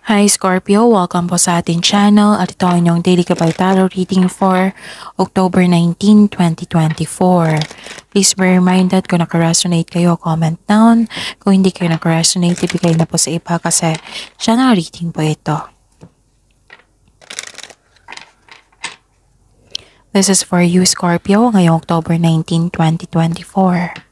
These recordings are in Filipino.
Hi Scorpio, welcome po sa ating channel at ito ang inyong daily Gabay Tarot reading for October 19, 2024. Please be reminded kung naka-resonate kayo, comment down. Kung hindi kayo naka-resonate, ibigay na po sa iba kasi channel reading po ito. This is for you Scorpio ngayong October 19, 2024.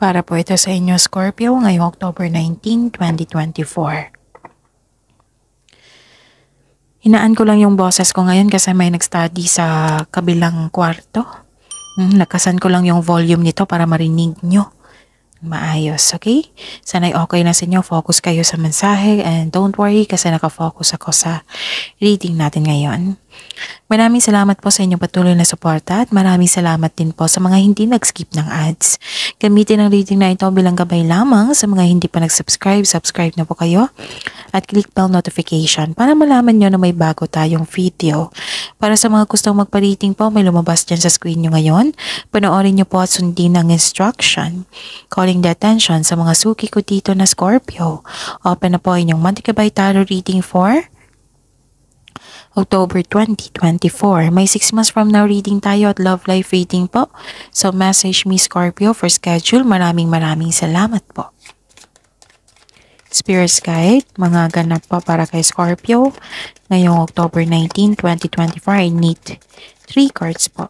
Para po ito sa inyo Scorpio ngayong October 19, 2024. Hinaan ko lang yung boses ko ngayon kasi may nag-study sa kabilang kwarto. Nakasan ko lang yung volume nito para marinig nyo maayos, okay? Sana'y okay na sa inyo, focus kayo sa mensahe and don't worry kasi nakafocus ako sa reading natin ngayon. Maraming salamat po sa inyong patuloy na suporta at maraming salamat din po sa mga hindi nag-skip ng ads. Gamitin ang reading na ito bilang gabay lamang sa mga hindi pa nag-subscribe, subscribe na po kayo at click bell notification para malaman nyo na may bago tayong video. Para sa mga gustong magpa-reading po, may lumabas dyan sa screen nyo ngayon. Panoorin nyo po at sundin ang instruction. Calling the attention sa mga suki ko dito na Scorpio. Open na po inyong monthly Gabay Tarot reading for October 2024. May 6 months from now reading tayo at love life reading po. So message me Scorpio for schedule. Maraming salamat po. Spirit Guide, mga ganap po para kay Scorpio. Ngayong October 19, 2024, I need 3 cards po.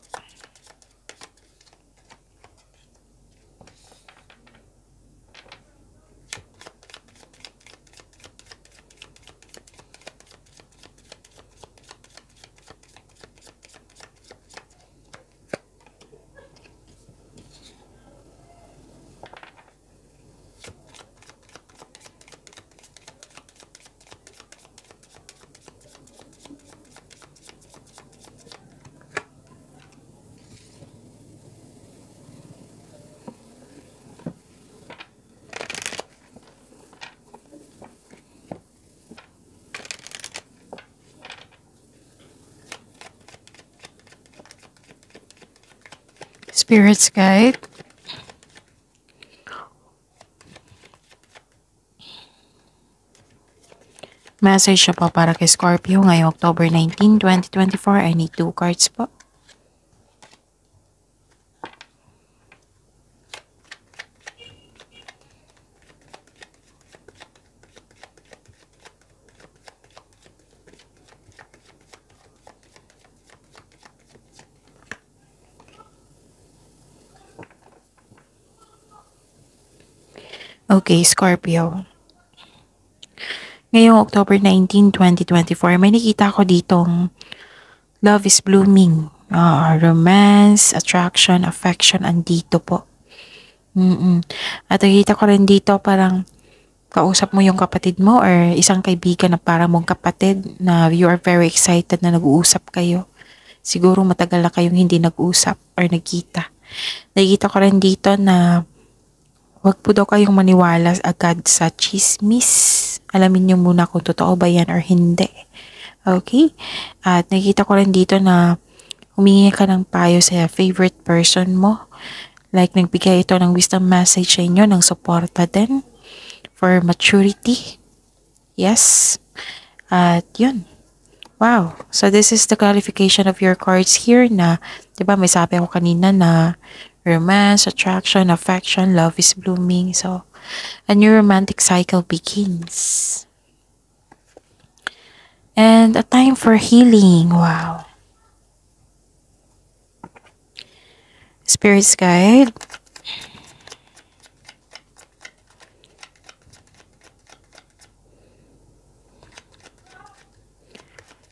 Spirits Guide. Message siya po para kay Scorpio ngayong October 19, 2024. I need 2 cards po. Okay, Scorpio. Ngayong October 19, 2024, may nakita ko ditong love is blooming. Romance, attraction, affection, andito po. At nakita ko rin dito parang kausap mo yung kapatid mo or isang kaibigan na parang mong kapatid na you are very excited na nag-uusap kayo. Siguro matagal na kayong hindi nag-usap or nagkita. Nakita ko rin dito na wag po daw kayong maniwala agad sa chismis. Alamin niyo muna kung totoo ba yan or hindi. Okay? At nakita ko rin dito na humingi ka ng payo sa favorite person mo. Like nagbigay ito ng wisdom message sa inyo, ng suporta din for maturity. Yes. At yun. Wow. So this is the clarification of your cards here na, 'di ba may sabi ako kanina na romance, attraction, affection, love is blooming. So a new romantic cycle begins. And a time for healing. Wow. Spirits Guide.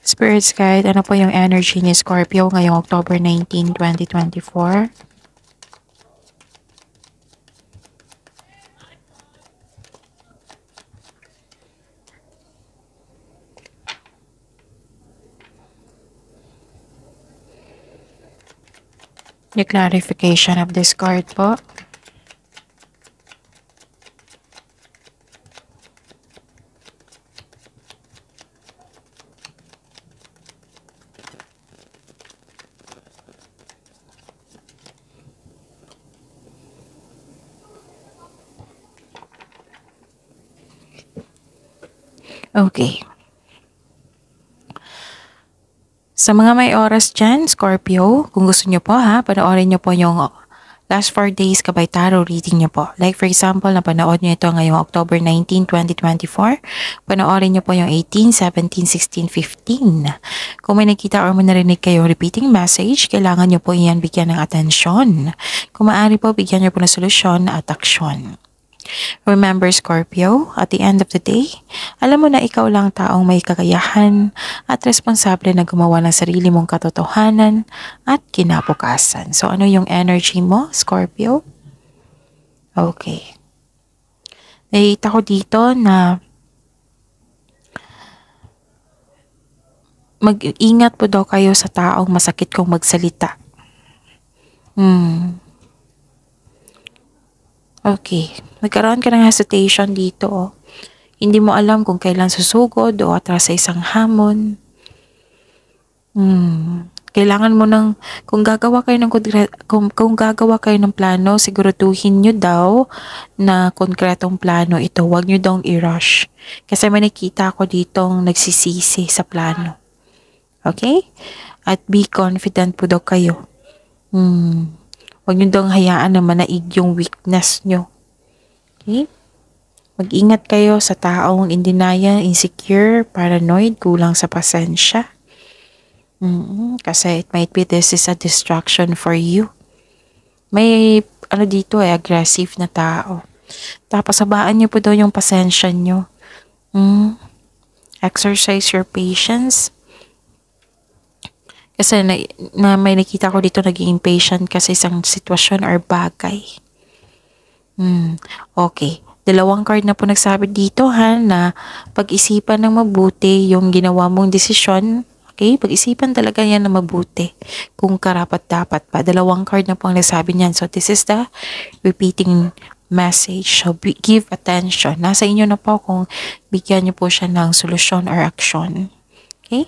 Spirits Guide, ano po yung energy ni Scorpio ngayong October 19, 2024? The clarification of this card po. Okay. Sa mga may oras dyan, Scorpio, kung gusto nyo po ha, panoorin nyo po yung last 4 days kabay tarot reading nyo po. Like for example, napanood nyo ito ngayong October 19, 2024. Panoorin nyo po yung 18, 17, 16, 15. Kung may nakita or may narinig kayo repeating message, kailangan nyo po iyan bigyan ng atensyon. Kung maaari po, bigyan nyo po ng solusyon at aksyon. Remember Scorpio, at the end of the day, alam mo na ikaw lang taong may kakayahan at responsable na gumawa ng sarili mong katotohanan at kinabukasan. So ano yung energy mo, Scorpio? Okay. Nakita ko dito na mag-ingat po daw kayo sa taong masakit kung magsalita. Okay. Nagkaroon ka ng hesitation dito. Oh. Hindi mo alam kung kailan susugod o atras sa isang hamon. Kailangan mo ng, kung gagawa kayo ng plano, siguraduhin nyo daw na konkretong plano ito. Huwag nyo daw i-rush. Kasi may nakita ko ditong nagsisisi sa plano. Okay? At be confident po daw kayo. Huwag nyo daw hayaan na manaig yung weakness nyo. Okay? Mag-ingat kayo sa taong in denial, insecure, paranoid, kulang sa pasensya. Kasi it might be this is a distraction for you. May dito aggressive na tao. Tapos sabaan nyo po daw yung pasensya nyo. Exercise your patience. Kasi na may nakita ko dito naging impatient kasi isang sitwasyon or bagay. Okay. Dalawang card na po nagsabi dito ha na pag-isipan ng mabuti yung ginawa mong desisyon. Okay? Pag-isipan talaga yan na mabuti kung karapat-dapat pa. Dalawang card na po ang nagsabi niyan. So this is the repeating message. So give attention. Nasa inyo na po kung bigyan niyo po siya ng solusyon or action. Okay?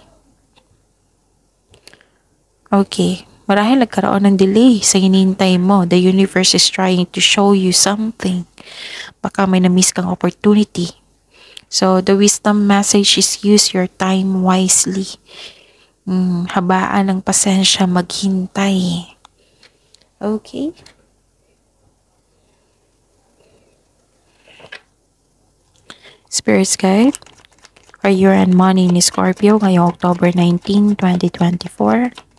Okay. Marahil nagkaroon ng delay sa hinihintay mo. The universe is trying to show you something. Baka may na-miss kang opportunity. So, the wisdom message is use your time wisely. Habaan ng pasensya maghintay. Okay? Spirit's Guide. Career and Money ni Scorpio ngayong October 19, 2024.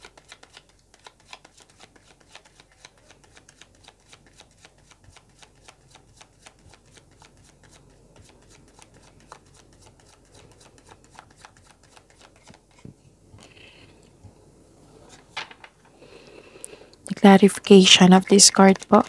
Clarification of this card po.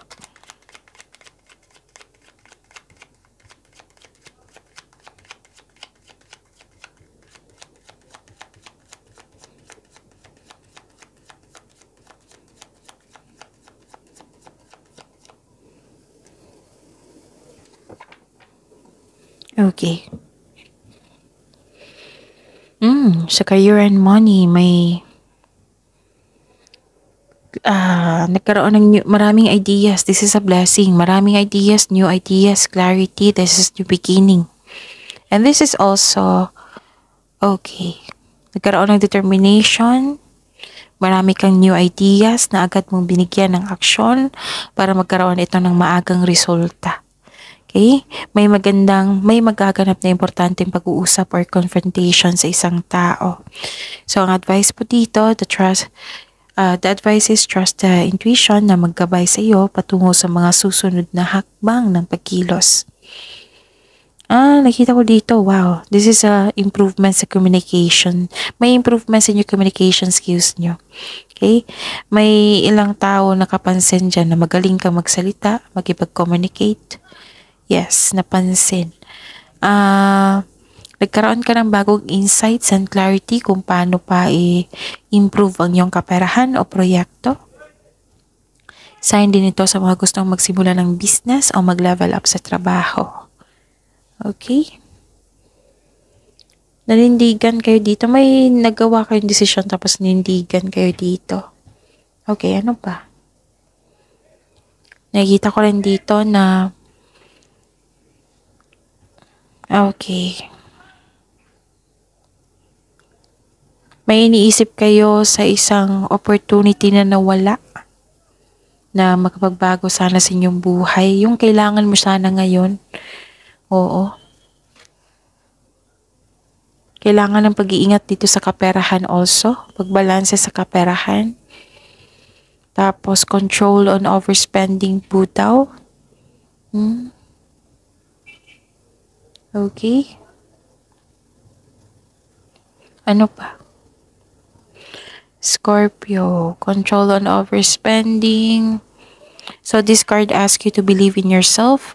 Okay. Sa career and money, may nagkaroon ng maraming ideas. This is a blessing. Maraming ideas, new ideas, clarity. This is new beginning. And this is also, okay. Nagkaroon ng determination. Marami kang new ideas na agad mong binigyan ng aksyon para magkaroon ito ng maagang resulta. Okay? May magaganap na importanteng pag-uusap or confrontation sa isang tao. So, ang advice po dito, the advice is trust the intuition na maggabay sa iyo patungo sa mga susunod na hakbang ng pagkilos. Nakita ko dito, wow, this is a improvement sa communication. May improvement sa your communication skills nyo. Okay? May ilang tao nakapansin dyan na magaling kang magsalita, makipag-communicate. Yes, napansin. Nagkaroon ka ng bagong insights and clarity kung paano pa i-improve ang iyong kaperahan o proyekto. Sign din ito sa mga gustong magsimula ng business o mag-level up sa trabaho. Okay? Nanindigan kayo dito. May nagawa kayong desisyon tapos nanindigan kayo dito. Okay, ano pa? Nakikita ko rin dito na okay. May iniisip kayo sa isang opportunity na nawala na makapagbago sana sa inyong buhay. Yung kailangan mo sana ngayon. Oo. Kailangan ng pag-iingat dito sa kaperahan also. Pagbalanse sa kaperahan. Tapos, control on overspending po daw. Okay. Ano pa? Scorpio, control on overspending. So this card asks you to believe in yourself.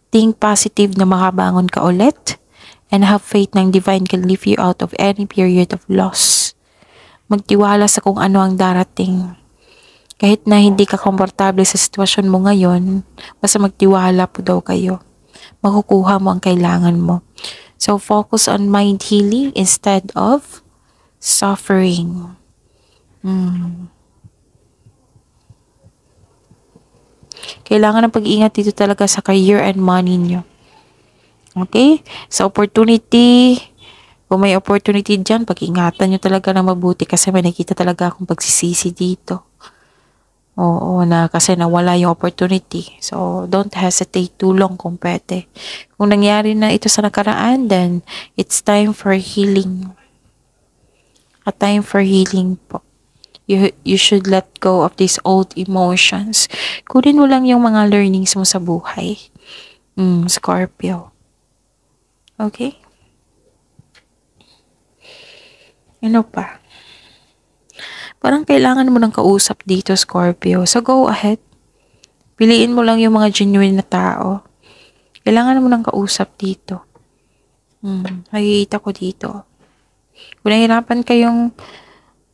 Think positive na makabangon ka ulit. And have faith na divine can lift you out of any period of loss. Magtiwala sa kung ano ang darating. Kahit na hindi ka komportable sa sitwasyon mo ngayon, basta magtiwala po daw kayo. Makukuha mo ang kailangan mo. So focus on mind healing instead of suffering. Kailangan ng pag-iingat dito talaga sa career and money nyo. Okay? Sa opportunity, kung may opportunity dyan, pag-ingatan nyo talaga na mabuti kasi may nakita talaga akong pagsisisi dito. Oo, na kasi nawala yung opportunity. So, don't hesitate too long kung pwede. Kung nangyari na ito sa nakaraan, then it's time for healing. A time for healing po. You should let go of these old emotions. Kunin mo lang yung mga learnings mo sa buhay. Scorpio. Okay? Ano pa? Parang kailangan mo ng kausap dito, Scorpio. So, go ahead. Piliin mo lang yung mga genuine na tao. Kailangan mo ng kausap dito. Nakikita ko dito. Kung nahihirapan kayong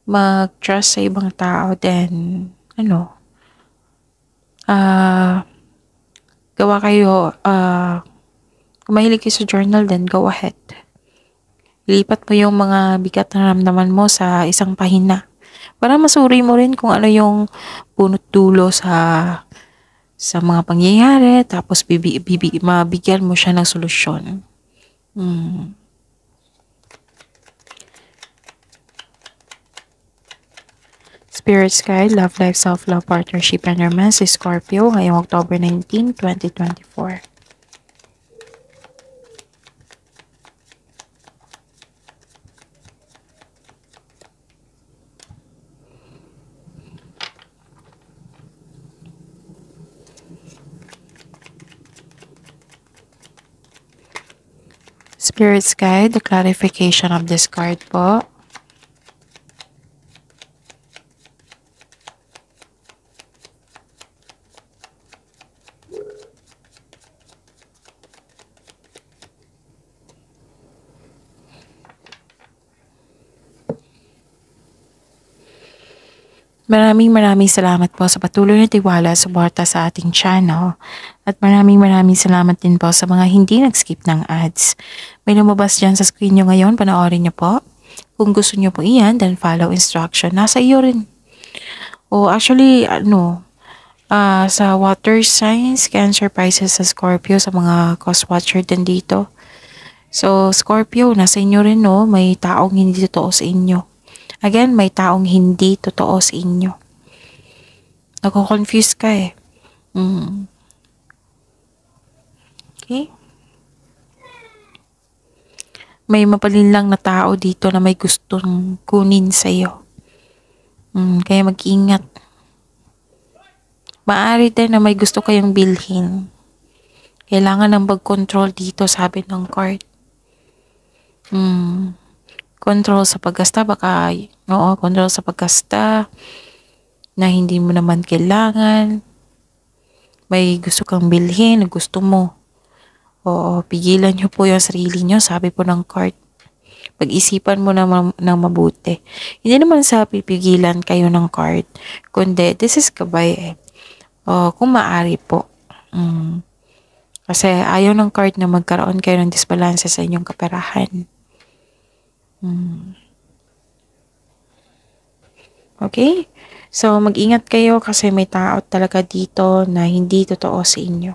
mag-trust sa ibang tao, then, gawa kayo, kung mahilig kayo sa journal, then go ahead. Ilipat mo yung mga bigat na naramdaman mo sa isang pahina. Para masuri mo rin kung ano yung punot dulo sa mga pangyayari, tapos mabigyan mo siya ng solusyon. Spirit's Guide, Love Life, Self-Love, Partnership, and Romance, Scorpio, ngayong October 19, 2024. Spirit's Guide, the clarification of this card po. Maraming salamat po sa patuloy na tiwala at suporta sa ating channel. At maraming salamat din po sa mga hindi nag-skip ng ads. May lumabas dyan sa screen nyo ngayon, panoorin nyo po. Kung gusto nyo po iyan, then follow instruction. Nasa iyo rin. Actually, sa water signs, Cancer, Pisces, sa Scorpio, sa mga cause watcher din dito. So, Scorpio, nasa inyo rin, no? May taong hindi totoo sa inyo. Again, may taong hindi totoo sa inyo. Nako-confuse ka eh. Okay? May mapalinlang na tao dito na may gustong kunin sa'yo. Kaya mag-ingat. Maaari din na may gusto kayong bilhin. Kailangan ng pag-control dito, sabi ng card. Control sa paggasta, control sa paggasta na hindi mo naman kailangan. May gusto kang bilhin, gusto mo. Pigilan nyo po yung sarili nyo, sabi po ng card. Pag-isipan mo ng mabuti. Hindi naman sa pipigilan kayo ng card, kundi this is gabay eh. O kung maaari po. Kasi ayaw ng card na magkaroon kayo ng disbalance sa inyong kaperahan. Okay? So, mag-ingat kayo kasi may tao talaga dito na hindi totoo sa inyo.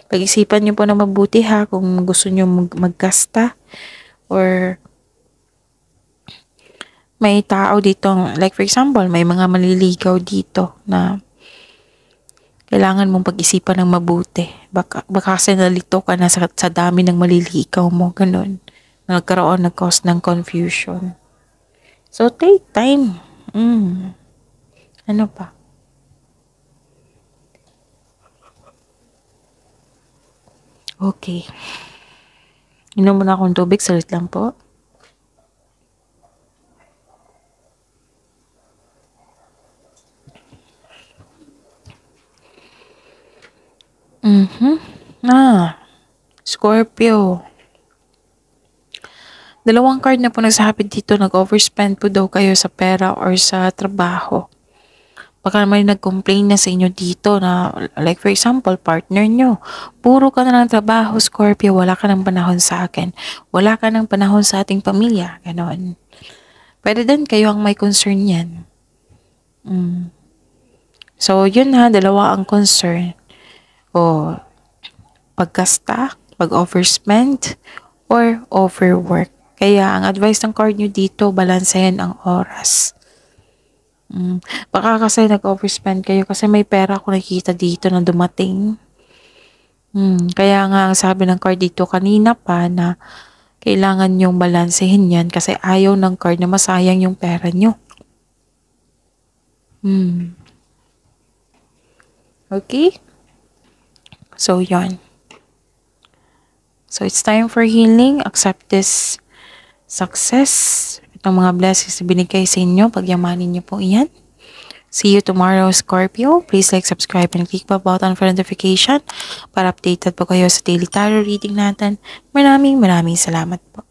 Pag-isipan nyo po na mabuti ha kung gusto nyo maggasta or may tao dito, like for example, may mga maliligaw dito na kailangan mong pag-isipan ng mabuti. Baka kasi nalito ka na sa dami ng maliligaw mo, ganun. Nag-cause ng confusion. So, take time. Ano pa? Okay. Inom muna akong tubig, salit lang po. Scorpio. Dalawang card na po nagsasabi dito, nag-overspend po daw kayo sa pera or sa trabaho. Baka naman nag-complain na sa inyo dito na, like for example, partner nyo. Puro ka na ng trabaho, Scorpio, wala ka ng panahon sa akin. Wala ka ng panahon sa ating pamilya. Ganon. Pwede din kayo ang may concern yan. So, yun ha, dalawa ang concern. O, paggasta, pag-overspend, or overwork. Kaya, ang advice ng card nyo dito, balansehin ang oras. Baka kasi nag-overspend kayo kasi may pera ako nakikita dito na dumating. Kaya nga, ang sabi ng card dito kanina pa na kailangan nyong balansehin yan kasi ayaw ng card na masayang yung pera nyo. Okay? So, yon. So, it's time for healing. Accept this success. Itong mga blessings na binigay sa inyo, pagyamanin niyo po iyan. See you tomorrow, Scorpio. Please like, subscribe, and click the button for notification para updated po kayo sa daily tarot reading natin. Maraming salamat po.